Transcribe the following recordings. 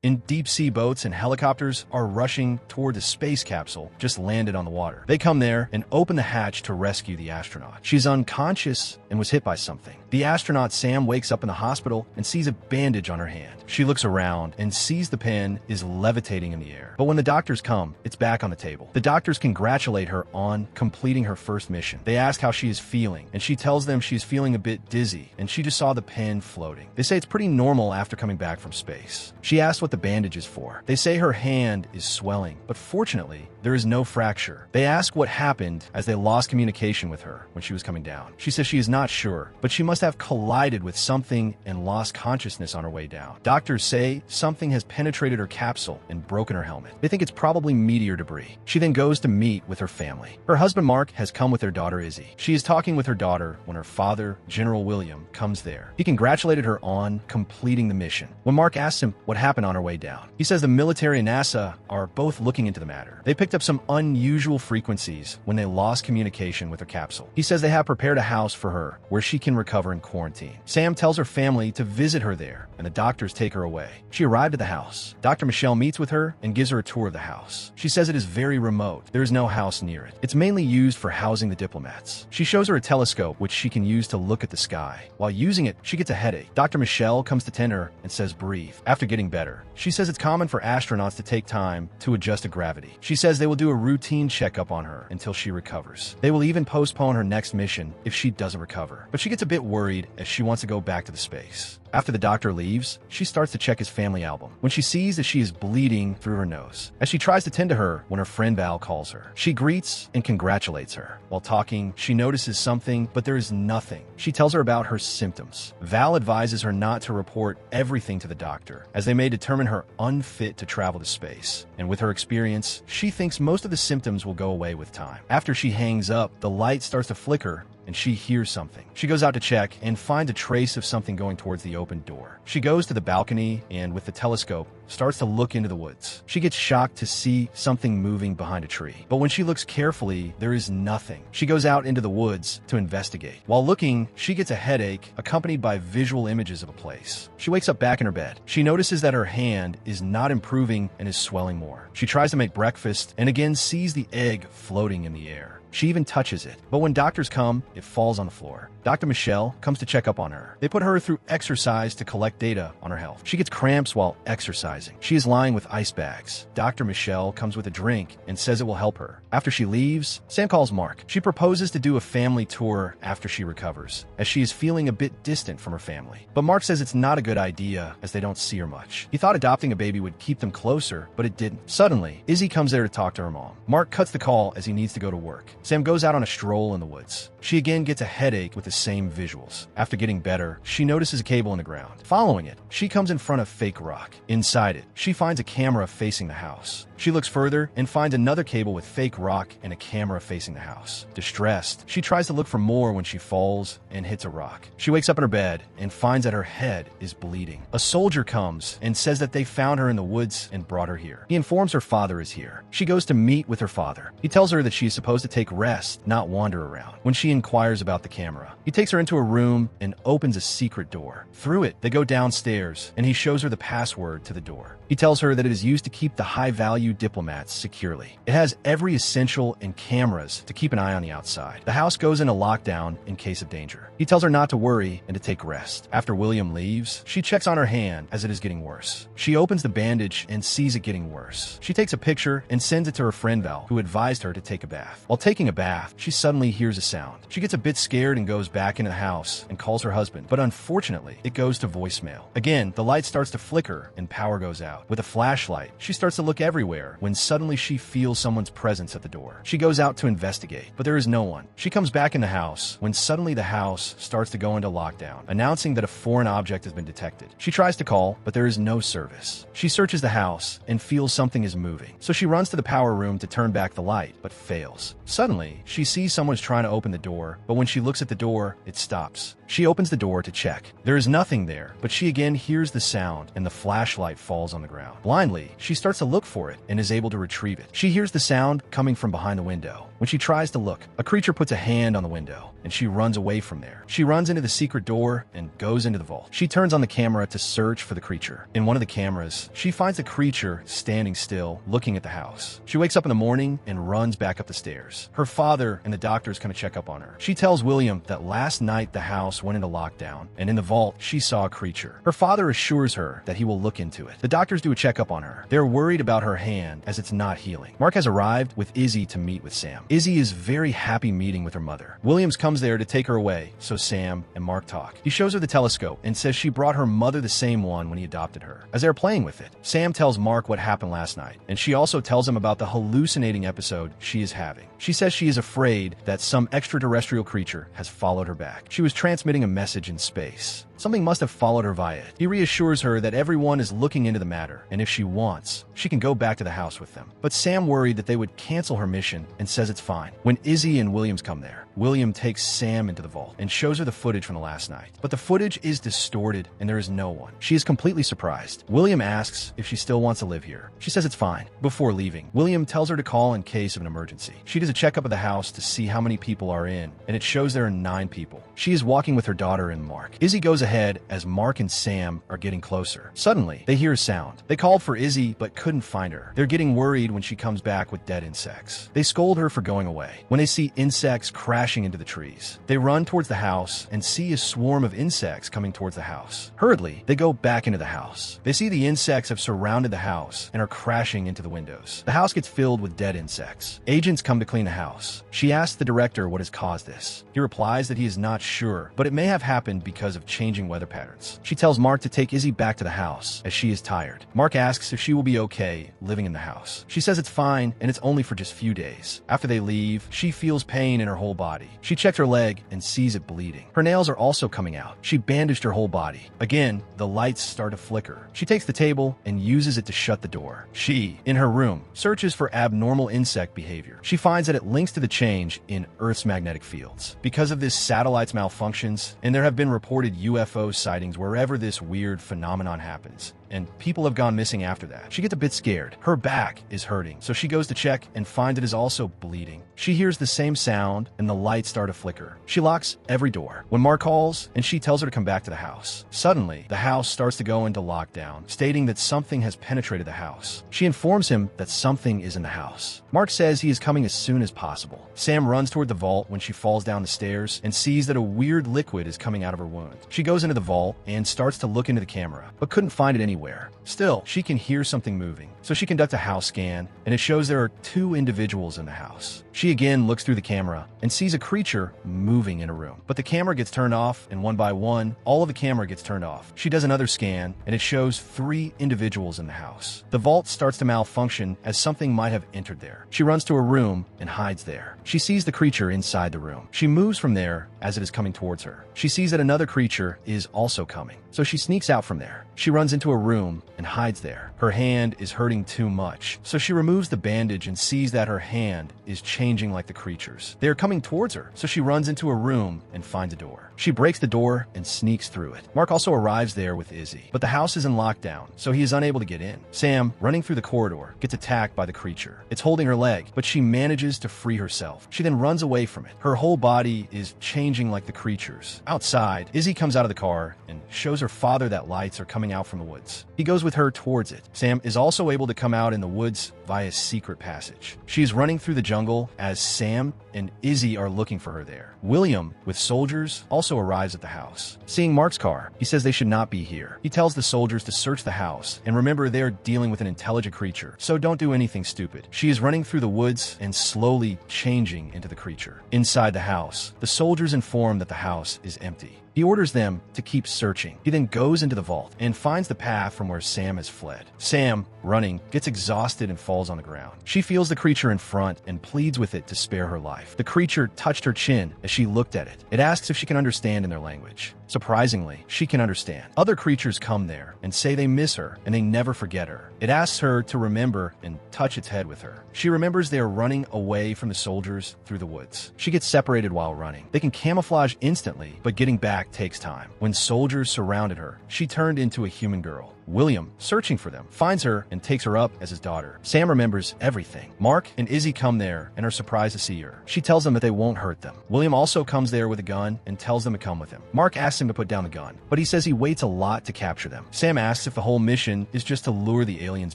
in deep-sea boats and helicopters are rushing toward the space capsule just landed on the water. They come there and open the hatch to rescue the astronaut. She's unconscious and was hit by something. The astronaut Sam wakes up in the hospital and sees a bandage on her hand. She looks around and sees the pen is levitating in the air. But when the doctors come, it's back on the table. The doctors congratulate her on completing her first mission. They ask how she is feeling, and she tells them she's feeling a bit dizzy, and she just saw the pen floating. They say it's pretty normal after coming back from space. She asks what the bandage is for. They say her hand is swelling, but fortunately, there is no fracture. They ask what happened as they lost communication with her when she was coming down. She says she is not sure, but she must have collided with something and lost consciousness on her way down. Doctors say something has penetrated her capsule and broken her helmet. They think it's probably meteor debris. She then goes to meet with her family. Her husband Mark has come with their daughter Izzy. She is talking with her daughter when her father, General William, comes there. He congratulated her on completing the mission. When Mark asks him what happened on her way down, he says the military and NASA are both looking into the matter. They picked up some unusual frequencies when they lost communication with her capsule. He says they have prepared a house for her where she can recover in quarantine. Sam tells her family to visit her there, and the doctors take her away. She arrived at the house. Dr. Michelle meets with her and gives her a tour of the house. She says it is very remote. There is no house near it. It's mainly used for housing the diplomats. She shows her a telescope which she can use to look at the sky. While using it, she gets a headache. Dr. Michelle comes to tend her and says breathe. After getting better, she says it's common for astronauts to take time to adjust to gravity. She says they will do a routine checkup on her until she recovers. They will even postpone her next mission if she doesn't recover. But she gets a bit worried as she wants to go back to the space. After the doctor leaves, she starts to check his family album when she sees that she is bleeding through her nose. As she tries to tend to her when her friend Val calls her, she greets and congratulates her. While talking, she notices something, but there is nothing. She tells her about her symptoms. Val advises her not to report everything to the doctor, as they may determine her unfit to travel to space. And with her experience, she thinks most of the symptoms will go away with time. After she hangs up, the light starts to flicker and she hears something. She goes out to check and finds a trace of something going towards the open door. She goes to the balcony and with the telescope, starts to look into the woods. She gets shocked to see something moving behind a tree. But when she looks carefully, there is nothing. She goes out into the woods to investigate. While looking, she gets a headache accompanied by visual images of a place. She wakes up back in her bed. She notices that her hand is not improving and is swelling more. She tries to make breakfast and again sees the egg floating in the air. She even touches it, but when doctors come, it falls on the floor. Dr. Michelle comes to check up on her. They put her through exercise to collect data on her health. She gets cramps while exercising. She is lying with ice bags. Dr. Michelle comes with a drink and says it will help her. After she leaves, Sam calls Mark. She proposes to do a family tour after she recovers, as she is feeling a bit distant from her family. But Mark says it's not a good idea as they don't see her much. He thought adopting a baby would keep them closer, but it didn't. Suddenly, Izzy comes there to talk to her mom. Mark cuts the call as he needs to go to work. Sam goes out on a stroll in the woods. She again gets a headache with the same visuals. After getting better, she notices a cable in the ground. Following it, she comes in front of fake rock. Inside it, she finds a camera facing the house. She looks further and finds another cable with fake rock and a camera facing the house. Distressed, she tries to look for more when she falls and hits a rock. She wakes up in her bed and finds that her head is bleeding. A soldier comes and says that they found her in the woods and brought her here. He informs her father is here. She goes to meet with her father. He tells her that she is supposed to take rest, not wander around. When she inquires about the camera, he takes her into a room and opens a secret door. Through it, they go downstairs and he shows her the password to the door. He tells her that it is used to keep the high-value diplomats securely. It has every essential and cameras to keep an eye on the outside. The house goes into lockdown in case of danger. He tells her not to worry and to take rest. After William leaves, she checks on her hand as it is getting worse. She opens the bandage and sees it getting worse. She takes a picture and sends it to her friend Val, who advised her to take a bath. While taking a bath, she suddenly hears a sound. She gets a bit scared and goes back into the house and calls her husband, but unfortunately, it goes to voicemail. Again, the light starts to flicker and power goes out. With a flashlight, she starts to look everywhere when suddenly she feels someone's presence at the door. She goes out to investigate, but there is no one. She comes back in the house when suddenly the house starts to go into lockdown, announcing that a foreign object has been detected. She tries to call, but there is no service. She searches the house and feels something is moving, so she runs to the power room to turn back the light, but fails. Suddenly, she sees someone is trying to open the door, but when she looks at the door, it stops. She opens the door to check. There is nothing there, but she again hears the sound and the flashlight falls on the ground. Blindly, she starts to look for it and is able to retrieve it. She hears the sound coming from behind the window. When she tries to look, a creature puts a hand on the window and she runs away from there. She runs into the secret door and goes into the vault. She turns on the camera to search for the creature. In one of the cameras, she finds the creature standing still, looking at the house. She wakes up in the morning and runs back up the stairs. Her father and the doctors come to check up on her. She tells William that last night the house went into lockdown, and in the vault, she saw a creature. Her father assures her that he will look into it. The doctors do a checkup on her. They're worried about her hand as it's not healing. Mark has arrived with Izzy to meet with Sam. Izzy is very happy meeting with her mother. Williams comes there to take her away, so Sam and Mark talk. He shows her the telescope and says she brought her mother the same one when he adopted her. As they're playing with it, Sam tells Mark what happened last night, and she also tells him about the hallucinating episode she is having. She says she is afraid that some extraterrestrial creature has followed her back. She was transmitting a message in space. Something must have followed her via it. He reassures her that everyone is looking into the matter, and if she wants, she can go back to the house with them. But Sam worried that they would cancel her mission and says it's fine. When Izzy and Williams come there, William takes Sam into the vault and shows her the footage from the last night. But the footage is distorted and there is no one. She is completely surprised. William asks if she still wants to live here. She says it's fine. Before leaving, William tells her to call in case of an emergency. She does a checkup of the house to see how many people are in, and it shows there are 9 people. She is walking with her daughter and Mark. Izzy goes ahead as Mark and Sam are getting closer. Suddenly, they hear a sound. They called for Izzy but couldn't find her. They're getting worried when she comes back with dead insects. They scold her for going away. When they see insects crashing into the trees, they run towards the house and see a swarm of insects coming towards the house. Hurriedly, they go back into the house. They see the insects have surrounded the house and are crashing into the windows. The house gets filled with dead insects. Agents come to clean the house. She asks the director what has caused this. He replies that he is not sure, but it may have happened because of changing weather patterns. She tells Mark to take Izzy back to the house as she is tired. Mark asks if she will be okay living in the house. She says it's fine and it's only for just few days. After they leave, she feels pain in her whole body. She checks her leg and sees it bleeding. Her nails are also coming out. She bandaged her whole body. Again, the lights start to flicker. She takes the table and uses it to shut the door. She, in her room, searches for abnormal insect behavior. She finds that it links to the change in Earth's magnetic fields. Because of this, satellites malfunctions, and there have been reported UFO sightings wherever this weird phenomenon happens, and people have gone missing after that. She gets a bit scared. Her back is hurting, so she goes to check and finds it is also bleeding. She hears the same sound and the lights start to flicker. She locks every door. When Mark calls and she tells her to come back to the house, suddenly the house starts to go into lockdown, stating that something has penetrated the house. She informs him that something is in the house. Mark says he is coming as soon as possible. Sam runs toward the vault when she falls down the stairs and sees that a weird liquid is coming out of her wound. She goes into the vault and starts to look into the camera, but couldn't find it anywhere. Still, she can hear something moving, so she conducts a house scan, and it shows there are 2 individuals in the house. She again looks through the camera and sees a creature moving in a room, but the camera gets turned off, and one by one, all of the camera gets turned off. She does another scan, and it shows 3 individuals in the house. The vault starts to malfunction as something might have entered there. She runs to her room and hides there. She sees the creature inside the room. She moves from there as it is coming towards her. She sees that another creature is also coming, so she sneaks out from there. She runs into a room and hides there. Her hand is hurting too much, so she removes the bandage and sees that her hand is changing like the creatures. They are coming towards her, so she runs into a room and finds a door. She breaks the door and sneaks through it. Mark also arrives there with Izzy, but the house is in lockdown, so he is unable to get in. Sam, running through the corridor, gets attacked by the creature. It's holding her leg, but she manages to free herself. She then runs away from it. Her whole body is changing like the creatures. Outside, Izzy comes out of the car and shows her father that lights are coming out from the woods. He goes with her towards it. Sam is also able to come out in the woods via a secret passage. She is running through the jungle as Sam and Izzy are looking for her there. William, with soldiers, also arrives at the house. Seeing Mark's car, he says they should not be here. He tells the soldiers to search the house, and remember they're dealing with an intelligent creature, so don't do anything stupid. She is running through the woods and slowly changing into the creature. Inside the house, the soldiers inform that the house is empty. He orders them to keep searching. He then goes into the vault and finds the path from where Sam has fled. Sam, running, gets exhausted and falls on the ground. She feels the creature in front and pleads with it to spare her life. The creature touched her chin as she looked at it. It asks if she can understand in their language. Surprisingly, she can understand. Other creatures come there and say they miss her and they never forget her. It asks her to remember and touch its head with her. She remembers they are running away from the soldiers through the woods. She gets separated while running. They can camouflage instantly, but getting back back takes time. When soldiers surrounded her, she turned into a human girl. William, searching for them, finds her and takes her up as his daughter. Sam remembers everything. Mark and Izzy come there and are surprised to see her. She tells them that they won't hurt them. William also comes there with a gun and tells them to come with him. Mark asks him to put down the gun, but he says he waits a lot to capture them. Sam asks if the whole mission is just to lure the aliens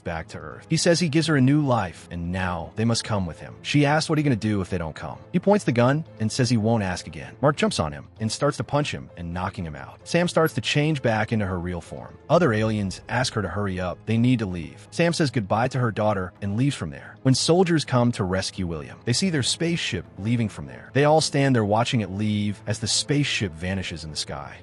back to Earth. He says he gives her a new life, and now they must come with him. She asks what he's going to do if they don't come. He points the gun and says he won't ask again. Mark jumps on him and starts to punch him and knocking him out. Sam starts to change back into her real form. Other aliens ask her to hurry up. They need to leave. Sam says goodbye to her daughter and leaves from there. When soldiers come to rescue William, they see their spaceship leaving from there. They all stand there watching it leave as the spaceship vanishes in the sky.